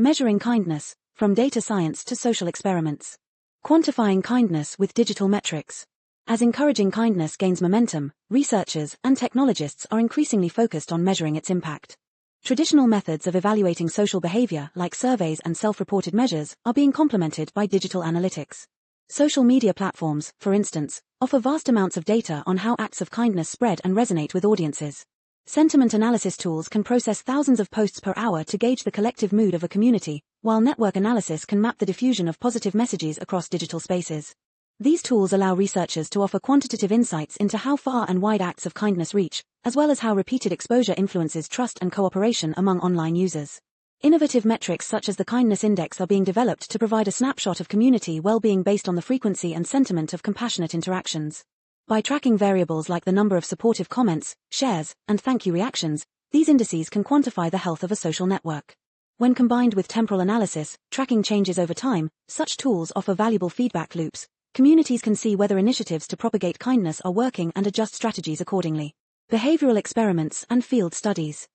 Measuring kindness, from data science to social experiments. Quantifying kindness with digital metrics. As encouraging kindness gains momentum, researchers and technologists are increasingly focused on measuring its impact. Traditional methods of evaluating social behavior, like surveys and self-reported measures, are being complemented by digital analytics. Social media platforms, for instance, offer vast amounts of data on how acts of kindness spread and resonate with audiences. Sentiment analysis tools can process thousands of posts per hour to gauge the collective mood of a community, while network analysis can map the diffusion of positive messages across digital spaces. These tools allow researchers to offer quantitative insights into how far and wide acts of kindness reach, as well as how repeated exposure influences trust and cooperation among online users. Innovative metrics such as the Kindness Index are being developed to provide a snapshot of community well-being based on the frequency and sentiment of compassionate interactions. By tracking variables like the number of supportive comments, shares, and thank you reactions, these indices can quantify the health of a social network. When combined with temporal analysis, tracking changes over time, such tools offer valuable feedback loops. Communities can see whether initiatives to propagate kindness are working and adjust strategies accordingly. Behavioral experiments and field studies.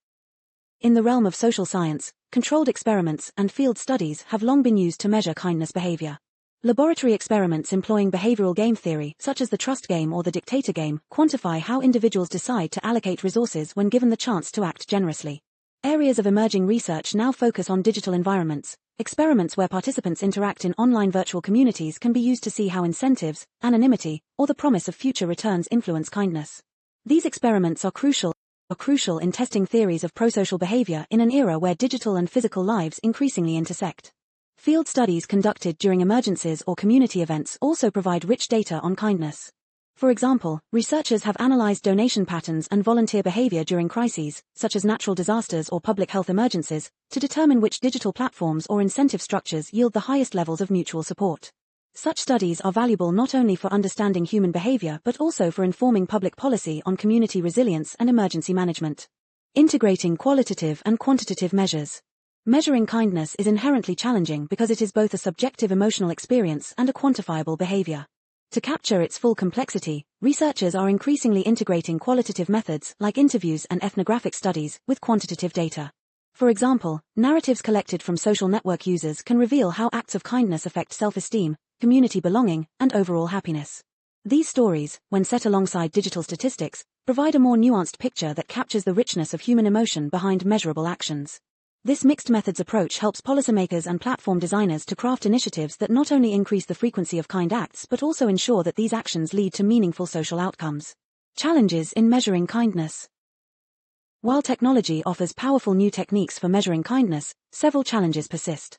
In the realm of social science, controlled experiments and field studies have long been used to measure kindness behavior. Laboratory experiments employing behavioral game theory, such as the trust game or the dictator game, quantify how individuals decide to allocate resources when given the chance to act generously. Areas of emerging research now focus on digital environments. Experiments where participants interact in online virtual communities can be used to see how incentives, anonymity, or the promise of future returns influence kindness. These experiments are crucial in testing theories of prosocial behavior in an era where digital and physical lives increasingly intersect. Field studies conducted during emergencies or community events also provide rich data on kindness. For example, researchers have analyzed donation patterns and volunteer behavior during crises, such as natural disasters or public health emergencies, to determine which digital platforms or incentive structures yield the highest levels of mutual support. Such studies are valuable not only for understanding human behavior but also for informing public policy on community resilience and emergency management. Integrating qualitative and quantitative measures. Measuring kindness is inherently challenging because it is both a subjective emotional experience and a quantifiable behavior. To capture its full complexity, researchers are increasingly integrating qualitative methods like interviews and ethnographic studies with quantitative data. For example, narratives collected from social network users can reveal how acts of kindness affect self-esteem, community belonging, and overall happiness. These stories, when set alongside digital statistics, provide a more nuanced picture that captures the richness of human emotion behind measurable actions. This mixed methods approach helps policymakers and platform designers to craft initiatives that not only increase the frequency of kind acts but also ensure that these actions lead to meaningful social outcomes. Challenges in measuring kindness. While technology offers powerful new techniques for measuring kindness, several challenges persist.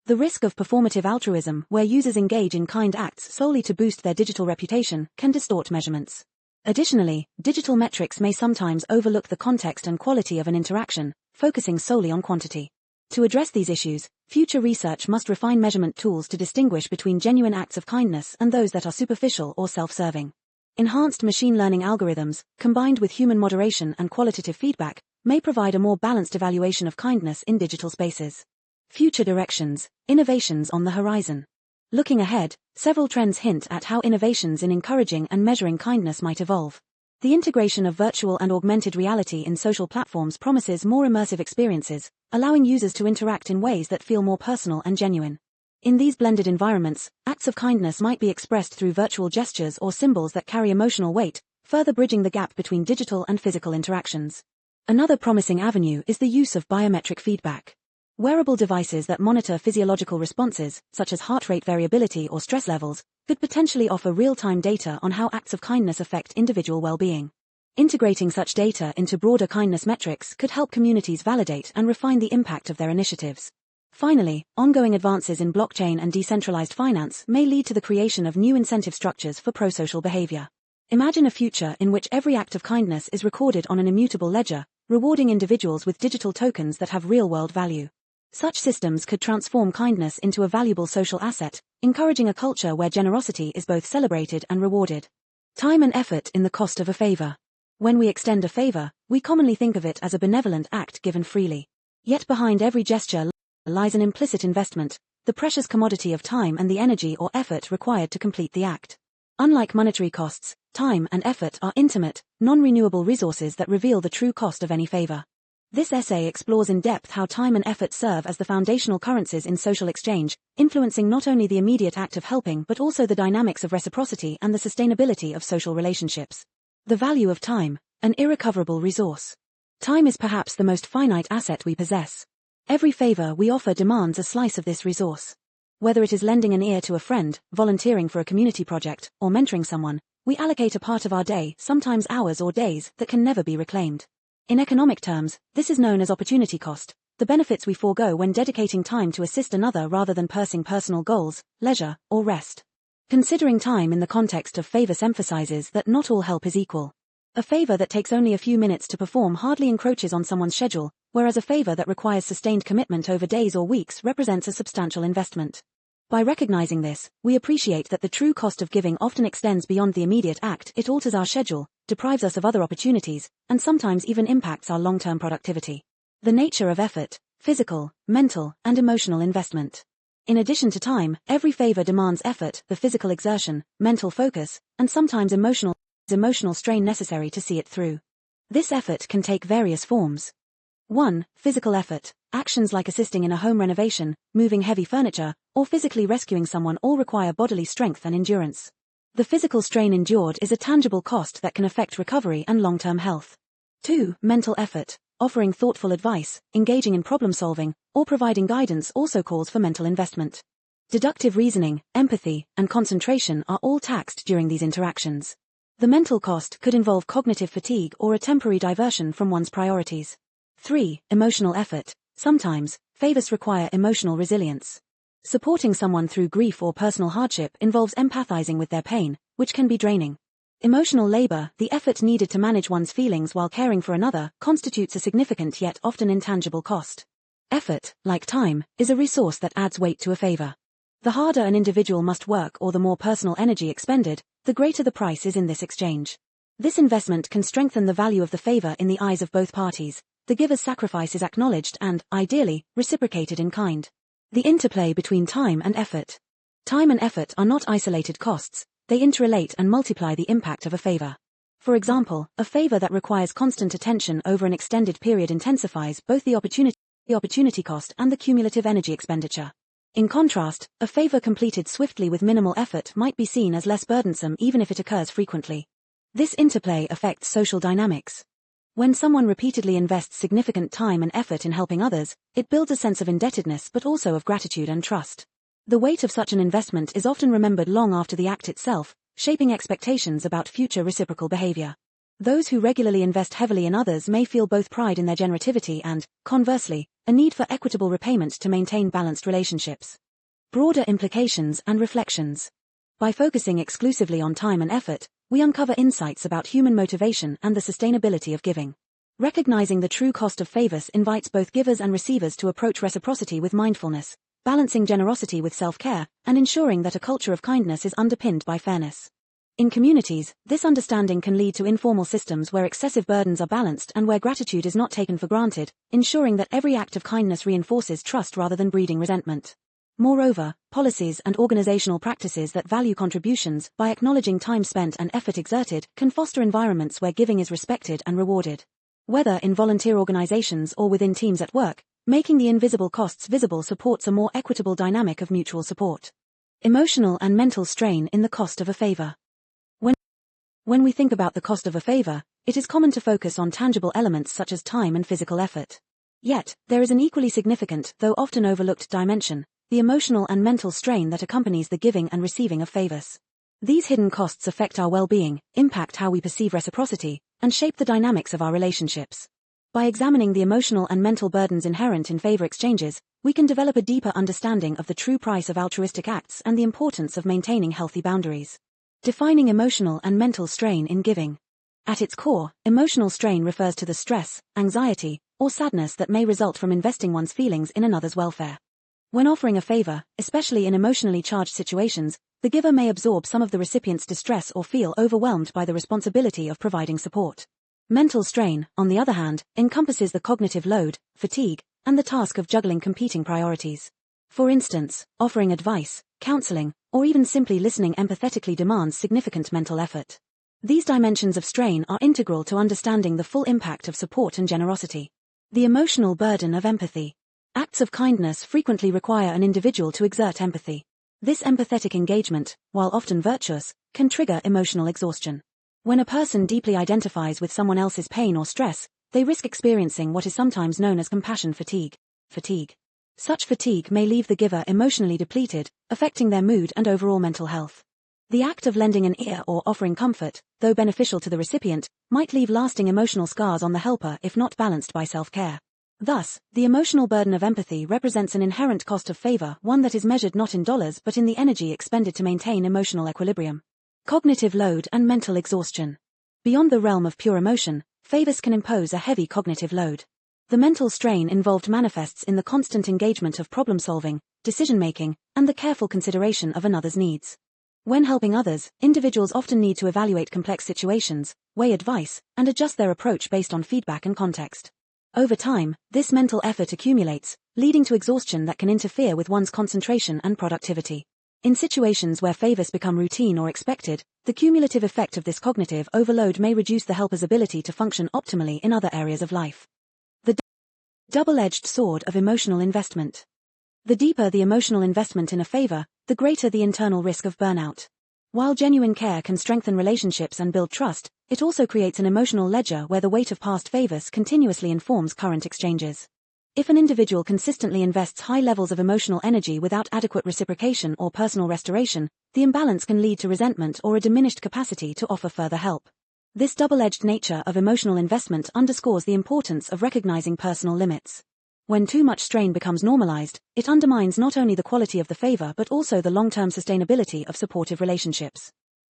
The risk of performative altruism, where users engage in kind acts solely to boost their digital reputation, can distort measurements. Additionally, digital metrics may sometimes overlook the context and quality of an interaction, focusing solely on quantity. To address these issues, future research must refine measurement tools to distinguish between genuine acts of kindness and those that are superficial or self-serving. Enhanced machine learning algorithms, combined with human moderation and qualitative feedback, may provide a more balanced evaluation of kindness in digital spaces. Future directions, innovations on the horizon. Looking ahead, several trends hint at how innovations in encouraging and measuring kindness might evolve. The integration of virtual and augmented reality in social platforms promises more immersive experiences, allowing users to interact in ways that feel more personal and genuine. In these blended environments, acts of kindness might be expressed through virtual gestures or symbols that carry emotional weight, further bridging the gap between digital and physical interactions. Another promising avenue is the use of biometric feedback. Wearable devices that monitor physiological responses, such as heart rate variability or stress levels, could potentially offer real-time data on how acts of kindness affect individual well-being. Integrating such data into broader kindness metrics could help communities validate and refine the impact of their initiatives. Finally, ongoing advances in blockchain and decentralized finance may lead to the creation of new incentive structures for prosocial behavior. Imagine a future in which every act of kindness is recorded on an immutable ledger, rewarding individuals with digital tokens that have real-world value. Such systems could transform kindness into a valuable social asset, encouraging a culture where generosity is both celebrated and rewarded. Time and effort in the cost of a favor. When we extend a favor, we commonly think of it as a benevolent act given freely. Yet behind every gesture lies an implicit investment, the precious commodity of time and the energy or effort required to complete the act. Unlike monetary costs, time and effort are intimate, non-renewable resources that reveal the true cost of any favor. This essay explores in depth how time and effort serve as the foundational currencies in social exchange, influencing not only the immediate act of helping but also the dynamics of reciprocity and the sustainability of social relationships. The value of time, an irrecoverable resource. Time is perhaps the most finite asset we possess. Every favor we offer demands a slice of this resource. Whether it is lending an ear to a friend, volunteering for a community project, or mentoring someone, we allocate a part of our day, sometimes hours or days, that can never be reclaimed. In economic terms, this is known as opportunity cost, the benefits we forego when dedicating time to assist another rather than pursuing personal goals, leisure, or rest. Considering time in the context of favors emphasizes that not all help is equal. A favor that takes only a few minutes to perform hardly encroaches on someone's schedule, whereas a favor that requires sustained commitment over days or weeks represents a substantial investment. By recognizing this, we appreciate that the true cost of giving often extends beyond the immediate act. It alters our schedule, deprives us of other opportunities, and sometimes even impacts our long-term productivity. The nature of effort, physical, mental, and emotional investment. In addition to time, every favor demands effort, the physical exertion, mental focus, and sometimes emotional strain necessary to see it through. This effort can take various forms. 1. Physical effort. Actions like assisting in a home renovation, moving heavy furniture, or physically rescuing someone all require bodily strength and endurance. The physical strain endured is a tangible cost that can affect recovery and long-term health. 2. Mental effort. Offering thoughtful advice, engaging in problem solving, or providing guidance also calls for mental investment. Deductive reasoning, empathy, and concentration are all taxed during these interactions. The mental cost could involve cognitive fatigue or a temporary diversion from one's priorities. 3. Emotional effort. Sometimes, favors require emotional resilience. Supporting someone through grief or personal hardship involves empathizing with their pain, which can be draining. Emotional labor, the effort needed to manage one's feelings while caring for another, constitutes a significant yet often intangible cost. Effort, like time, is a resource that adds weight to a favor. The harder an individual must work or the more personal energy expended, the greater the price is in this exchange. This investment can strengthen the value of the favor in the eyes of both parties. The giver's sacrifice is acknowledged and, ideally, reciprocated in kind. The interplay between time and effort. Time and effort are not isolated costs, they interrelate and multiply the impact of a favor. For example, a favor that requires constant attention over an extended period intensifies both the opportunity cost and the cumulative energy expenditure. In contrast, a favor completed swiftly with minimal effort might be seen as less burdensome even if it occurs frequently. This interplay affects social dynamics. When someone repeatedly invests significant time and effort in helping others, it builds a sense of indebtedness but also of gratitude and trust. The weight of such an investment is often remembered long after the act itself, shaping expectations about future reciprocal behavior. Those who regularly invest heavily in others may feel both pride in their generativity and, conversely, a need for equitable repayment to maintain balanced relationships. Broader implications and reflections. By focusing exclusively on time and effort, we uncover insights about human motivation and the sustainability of giving. Recognizing the true cost of favors invites both givers and receivers to approach reciprocity with mindfulness, balancing generosity with self-care, and ensuring that a culture of kindness is underpinned by fairness. In communities, this understanding can lead to informal systems where excessive burdens are balanced and where gratitude is not taken for granted, ensuring that every act of kindness reinforces trust rather than breeding resentment. Moreover, policies and organizational practices that value contributions by acknowledging time spent and effort exerted can foster environments where giving is respected and rewarded. Whether in volunteer organizations or within teams at work, making the invisible costs visible supports a more equitable dynamic of mutual support. Emotional and mental strain in the cost of a favor. When we think about the cost of a favor, it is common to focus on tangible elements such as time and physical effort. Yet, there is an equally significant, though often overlooked dimension, the emotional and mental strain that accompanies the giving and receiving of favors. These hidden costs affect our well-being, impact how we perceive reciprocity, and shape the dynamics of our relationships. By examining the emotional and mental burdens inherent in favor exchanges, we can develop a deeper understanding of the true price of altruistic acts and the importance of maintaining healthy boundaries. Defining emotional and mental strain in giving. At its core, emotional strain refers to the stress, anxiety, or sadness that may result from investing one's feelings in another's welfare. When offering a favor, especially in emotionally charged situations, the giver may absorb some of the recipient's distress or feel overwhelmed by the responsibility of providing support. Mental strain, on the other hand, encompasses the cognitive load, fatigue, and the task of juggling competing priorities. For instance, offering advice, counseling, or even simply listening empathetically demands significant mental effort. These dimensions of strain are integral to understanding the full impact of support and generosity. The emotional burden of empathy. Acts of kindness frequently require an individual to exert empathy. This empathetic engagement, while often virtuous, can trigger emotional exhaustion. When a person deeply identifies with someone else's pain or stress, they risk experiencing what is sometimes known as compassion fatigue. Such fatigue may leave the giver emotionally depleted, affecting their mood and overall mental health. The act of lending an ear or offering comfort, though beneficial to the recipient, might leave lasting emotional scars on the helper if not balanced by self-care. Thus, the emotional burden of empathy represents an inherent cost of favor, one that is measured not in dollars but in the energy expended to maintain emotional equilibrium. Cognitive load and mental exhaustion. Beyond the realm of pure emotion, favors can impose a heavy cognitive load. The mental strain involved manifests in the constant engagement of problem-solving, decision-making, and the careful consideration of another's needs. When helping others, individuals often need to evaluate complex situations, weigh advice, and adjust their approach based on feedback and context. Over time, this mental effort accumulates, leading to exhaustion that can interfere with one's concentration and productivity. In situations where favors become routine or expected, the cumulative effect of this cognitive overload may reduce the helper's ability to function optimally in other areas of life. The double-edged sword of emotional investment. The deeper the emotional investment in a favor, the greater the internal risk of burnout. While genuine care can strengthen relationships and build trust, it also creates an emotional ledger where the weight of past favors continuously informs current exchanges. If an individual consistently invests high levels of emotional energy without adequate reciprocation or personal restoration, the imbalance can lead to resentment or a diminished capacity to offer further help. This double-edged nature of emotional investment underscores the importance of recognizing personal limits. When too much strain becomes normalized, it undermines not only the quality of the favor but also the long-term sustainability of supportive relationships.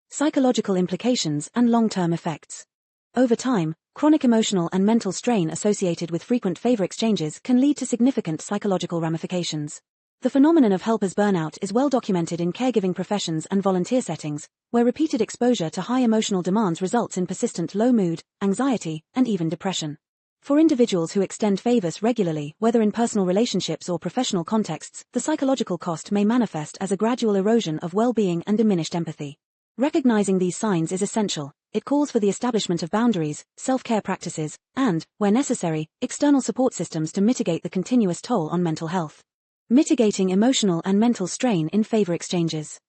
Psychological implications and long-term effects. Over time, chronic emotional and mental strain associated with frequent favor exchanges can lead to significant psychological ramifications. The phenomenon of helpers' burnout is well documented in caregiving professions and volunteer settings, where repeated exposure to high emotional demands results in persistent low mood, anxiety, and even depression. For individuals who extend favors regularly, whether in personal relationships or professional contexts, the psychological cost may manifest as a gradual erosion of well-being and diminished empathy. Recognizing these signs is essential. It calls for the establishment of boundaries, self-care practices, and, where necessary, external support systems to mitigate the continuous toll on mental health. Mitigating emotional and mental strain in favor exchanges.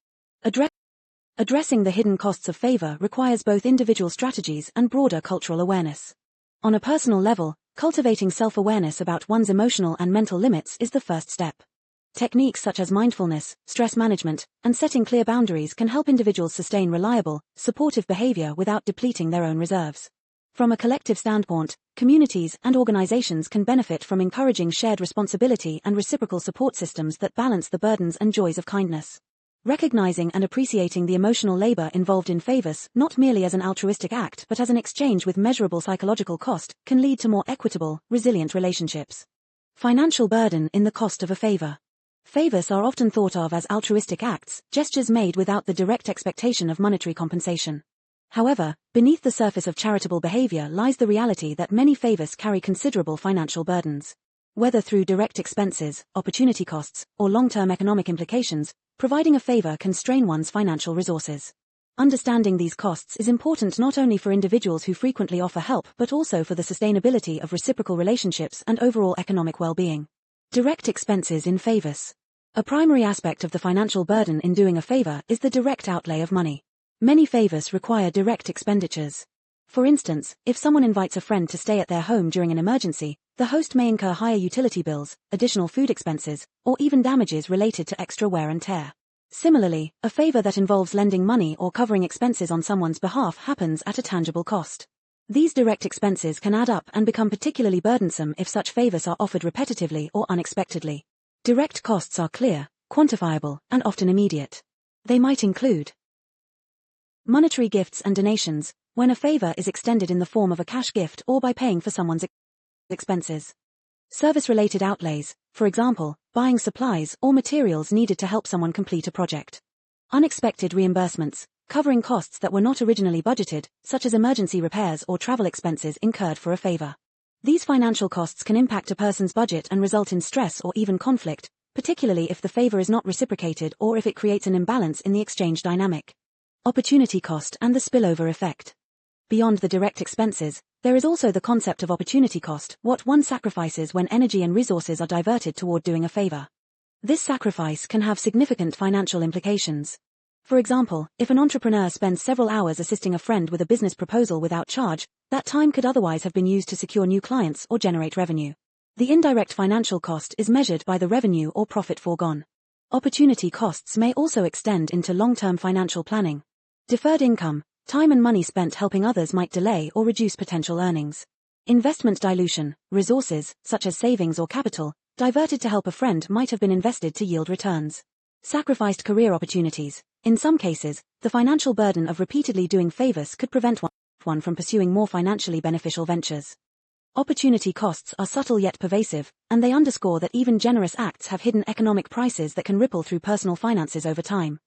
Addressing the hidden costs of favor requires both individual strategies and broader cultural awareness. On a personal level, cultivating self-awareness about one's emotional and mental limits is the first step. Techniques such as mindfulness, stress management, and setting clear boundaries can help individuals sustain reliable, supportive behavior without depleting their own reserves. From a collective standpoint, communities and organizations can benefit from encouraging shared responsibility and reciprocal support systems that balance the burdens and joys of kindness. Recognizing and appreciating the emotional labor involved in favors, not merely as an altruistic act but as an exchange with measurable psychological cost, can lead to more equitable, resilient relationships. Financial burden in the cost of a favor. Favors are often thought of as altruistic acts, gestures made without the direct expectation of monetary compensation. However, beneath the surface of charitable behavior lies the reality that many favors carry considerable financial burdens. Whether through direct expenses, opportunity costs, or long-term economic implications, providing a favor can strain one's financial resources. Understanding these costs is important not only for individuals who frequently offer help but also for the sustainability of reciprocal relationships and overall economic well-being. Direct expenses in favors. A primary aspect of the financial burden in doing a favor is the direct outlay of money. Many favors require direct expenditures. For instance, if someone invites a friend to stay at their home during an emergency, the host may incur higher utility bills, additional food expenses, or even damages related to extra wear and tear. Similarly, a favor that involves lending money or covering expenses on someone's behalf happens at a tangible cost. These direct expenses can add up and become particularly burdensome if such favors are offered repetitively or unexpectedly. Direct costs are clear, quantifiable, and often immediate. They might include monetary gifts and donations, when a favor is extended in the form of a cash gift or by paying for someone's expenses. Service-related outlays, for example, buying supplies or materials needed to help someone complete a project. Unexpected reimbursements, covering costs that were not originally budgeted, such as emergency repairs or travel expenses incurred for a favor. These financial costs can impact a person's budget and result in stress or even conflict, particularly if the favor is not reciprocated or if it creates an imbalance in the exchange dynamic. Opportunity cost and the spillover effect. Beyond the direct expenses, there is also the concept of opportunity cost, what one sacrifices when energy and resources are diverted toward doing a favor. This sacrifice can have significant financial implications. For example, if an entrepreneur spends several hours assisting a friend with a business proposal without charge, that time could otherwise have been used to secure new clients or generate revenue. The indirect financial cost is measured by the revenue or profit foregone. Opportunity costs may also extend into long-term financial planning. Deferred income, time and money spent helping others might delay or reduce potential earnings. Investment dilution, resources, such as savings or capital, diverted to help a friend might have been invested to yield returns. Sacrificed career opportunities. In some cases, the financial burden of repeatedly doing favors could prevent one from pursuing more financially beneficial ventures. Opportunity costs are subtle yet pervasive, and they underscore that even generous acts have hidden economic prices that can ripple through personal finances over time.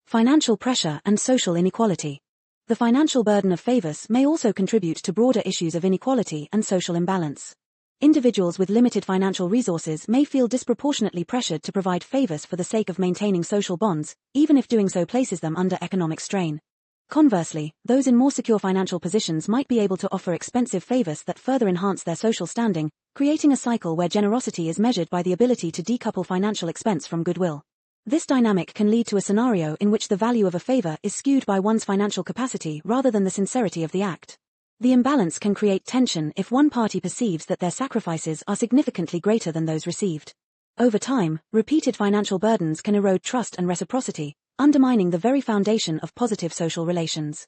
Financial pressure and social inequality. The financial burden of favors may also contribute to broader issues of inequality and social imbalance. Individuals with limited financial resources may feel disproportionately pressured to provide favors for the sake of maintaining social bonds, even if doing so places them under economic strain. Conversely, those in more secure financial positions might be able to offer expensive favors that further enhance their social standing, creating a cycle where generosity is measured by the ability to decouple financial expense from goodwill. This dynamic can lead to a scenario in which the value of a favor is skewed by one's financial capacity rather than the sincerity of the act. The imbalance can create tension if one party perceives that their sacrifices are significantly greater than those received. Over time, repeated financial burdens can erode trust and reciprocity, undermining the very foundation of positive social relations.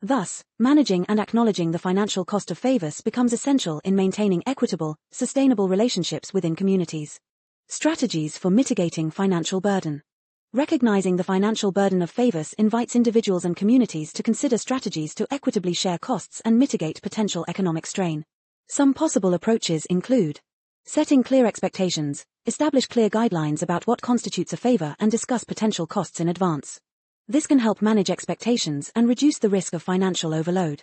Thus, managing and acknowledging the financial cost of favors becomes essential in maintaining equitable, sustainable relationships within communities. Strategies for mitigating financial burden. Recognizing the financial burden of favors invites individuals and communities to consider strategies to equitably share costs and mitigate potential economic strain. Some possible approaches include setting clear expectations, establish clear guidelines about what constitutes a favor and discuss potential costs in advance. This can help manage expectations and reduce the risk of financial overload.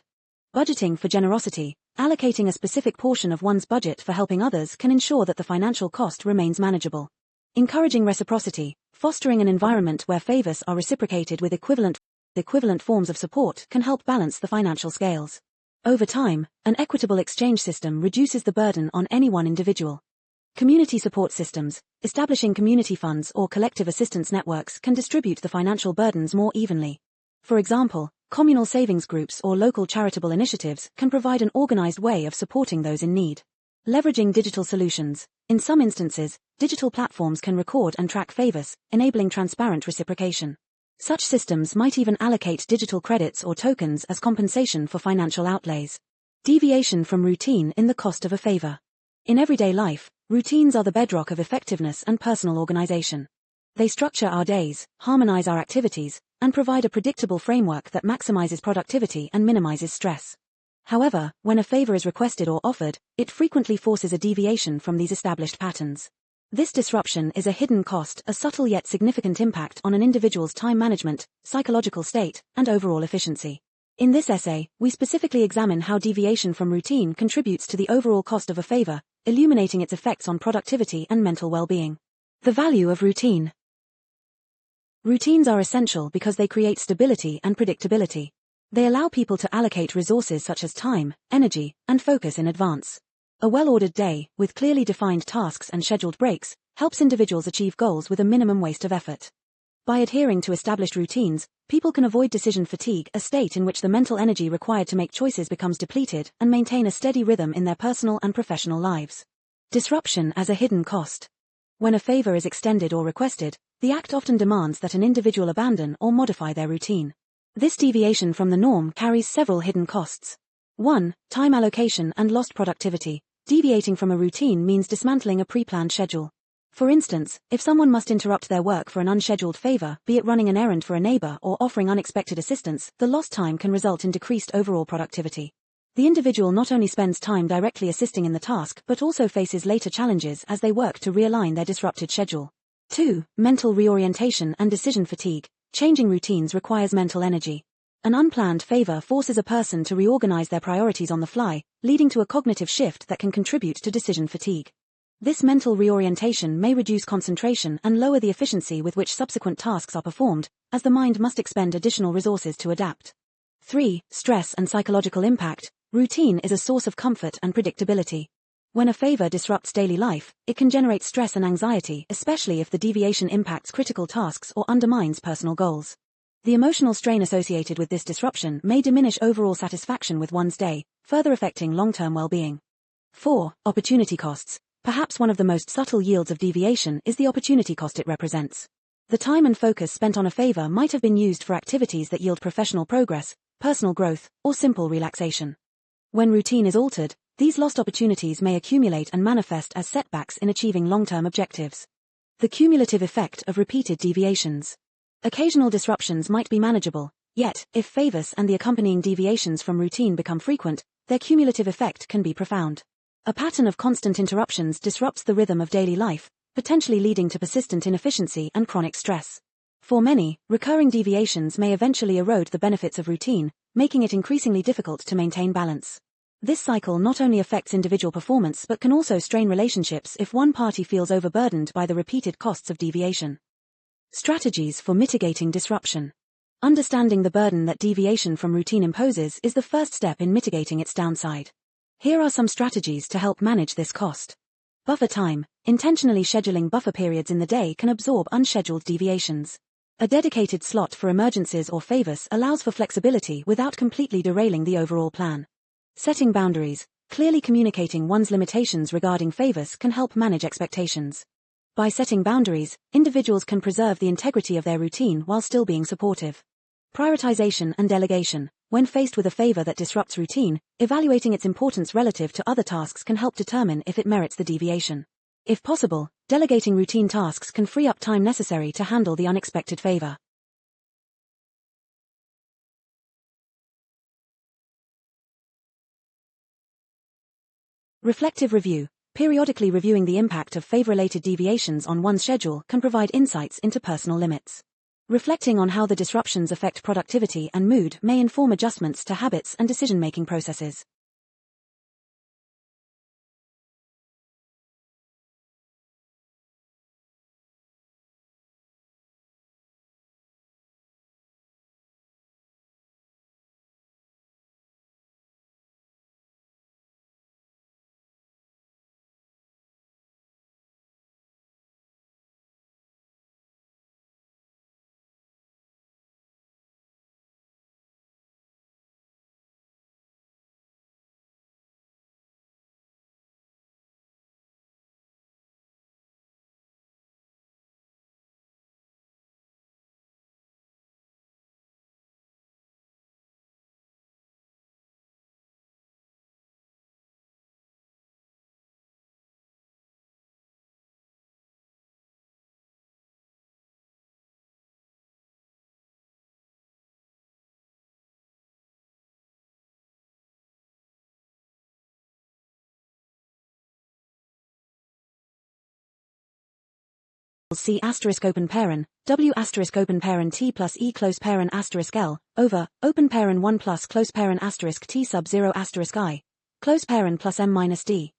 Budgeting for generosity, allocating a specific portion of one's budget for helping others can ensure that the financial cost remains manageable. Encouraging reciprocity, fostering an environment where favors are reciprocated with equivalent forms of support can help balance the financial scales. Over time, an equitable exchange system reduces the burden on any one individual. Community support systems, establishing community funds or collective assistance networks can distribute the financial burdens more evenly. For example, communal savings groups or local charitable initiatives can provide an organized way of supporting those in need. Leveraging digital solutions. In some instances, digital platforms can record and track favors, enabling transparent reciprocation. Such systems might even allocate digital credits or tokens as compensation for financial outlays. Deviation from routine in the cost of a favor. In everyday life, routines are the bedrock of effectiveness and personal organization. They structure our days, harmonize our activities, and provide a predictable framework that maximizes productivity and minimizes stress. However, when a favor is requested or offered, it frequently forces a deviation from these established patterns. This disruption is a hidden cost, a subtle yet significant impact on an individual's time management, psychological state, and overall efficiency. In this essay, we specifically examine how deviation from routine contributes to the overall cost of a favor, illuminating its effects on productivity and mental well-being. The value of routine. Routines are essential because they create stability and predictability. They allow people to allocate resources such as time, energy, and focus in advance. A well-ordered day, with clearly defined tasks and scheduled breaks, helps individuals achieve goals with a minimum waste of effort. By adhering to established routines, people can avoid decision fatigue, a state in which the mental energy required to make choices becomes depleted, and maintain a steady rhythm in their personal and professional lives. Disruption as a hidden cost. When a favor is extended or requested, the act often demands that an individual abandon or modify their routine. This deviation from the norm carries several hidden costs. 1. Time allocation and lost productivity. Deviating from a routine means dismantling a pre-planned schedule. For instance, if someone must interrupt their work for an unscheduled favor, be it running an errand for a neighbor or offering unexpected assistance, the lost time can result in decreased overall productivity. The individual not only spends time directly assisting in the task but also faces later challenges as they work to realign their disrupted schedule. 2. Mental reorientation and decision fatigue. Changing routines requires mental energy. An unplanned favor forces a person to reorganize their priorities on the fly, leading to a cognitive shift that can contribute to decision fatigue. This mental reorientation may reduce concentration and lower the efficiency with which subsequent tasks are performed, as the mind must expend additional resources to adapt. 3. Stress and psychological impact. Routine is a source of comfort and predictability. When a favor disrupts daily life, it can generate stress and anxiety, especially if the deviation impacts critical tasks or undermines personal goals. The emotional strain associated with this disruption may diminish overall satisfaction with one's day, further affecting long-term well-being. 4. Opportunity costs. Perhaps one of the most subtle yields of deviation is the opportunity cost it represents. The time and focus spent on a favor might have been used for activities that yield professional progress, personal growth, or simple relaxation. When routine is altered, these lost opportunities may accumulate and manifest as setbacks in achieving long-term objectives. The cumulative effect of repeated deviations. Occasional disruptions might be manageable, yet, if favors and the accompanying deviations from routine become frequent, their cumulative effect can be profound. A pattern of constant interruptions disrupts the rhythm of daily life, potentially leading to persistent inefficiency and chronic stress. For many, recurring deviations may eventually erode the benefits of routine, making it increasingly difficult to maintain balance. This cycle not only affects individual performance but can also strain relationships if one party feels overburdened by the repeated costs of deviation. Strategies for mitigating disruption. Understanding the burden that deviation from routine imposes is the first step in mitigating its downside. Here are some strategies to help manage this cost. Buffer time. Intentionally scheduling buffer periods in the day can absorb unscheduled deviations. A dedicated slot for emergencies or favors allows for flexibility without completely derailing the overall plan. Setting boundaries. Clearly communicating one's limitations regarding favors can help manage expectations. By setting boundaries, individuals can preserve the integrity of their routine while still being supportive. Prioritization and delegation. When faced with a favor that disrupts routine, evaluating its importance relative to other tasks can help determine if it merits the deviation. If possible, delegating routine tasks can free up time necessary to handle the unexpected favor. Reflective review. Periodically reviewing the impact of favor-related deviations on one's schedule can provide insights into personal limits. Reflecting on how the disruptions affect productivity and mood may inform adjustments to habits and decision-making processes. C asterisk open paren, W asterisk open paren T plus E close paren asterisk L, over, open paren 1 plus close paren asterisk T sub 0 asterisk I, close paren plus M minus D.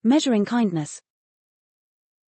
Measuring kindness.